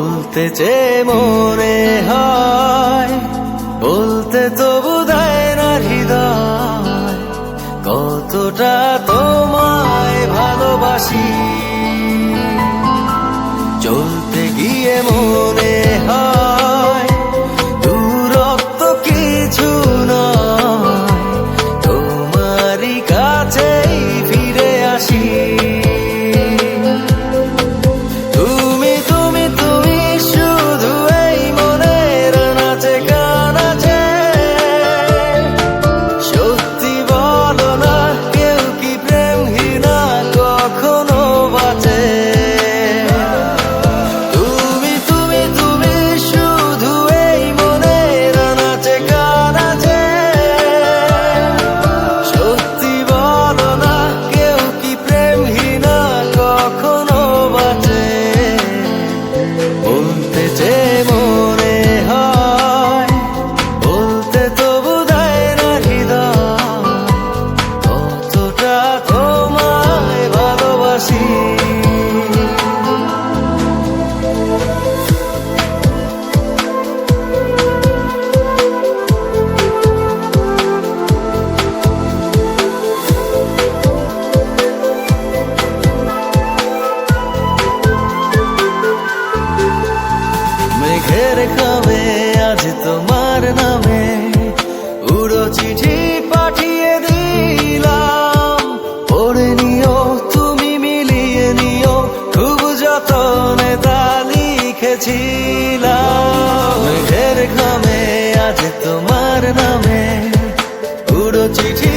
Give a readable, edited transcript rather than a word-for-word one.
বলতে চেয়ে মনে হয়, বলতে তবু দেয় না হৃদয়, কতটা তোমায় ভালোবাসি। চলতে গিয়ে মনে হয় দূরত্ব কিছু নয়, তোমারই কাছেই ফিরে আসি। মেঘের খামে আজ তোমার নামে উড়ো চিঠি পাঠিয়ে দিলাম, পড়ে নিও তুমি মিলিয়ে নিও, খুব যতনে তা লিখেছিলাম। মেঘের খামে আজ তোমার নামে উড়ো চিঠি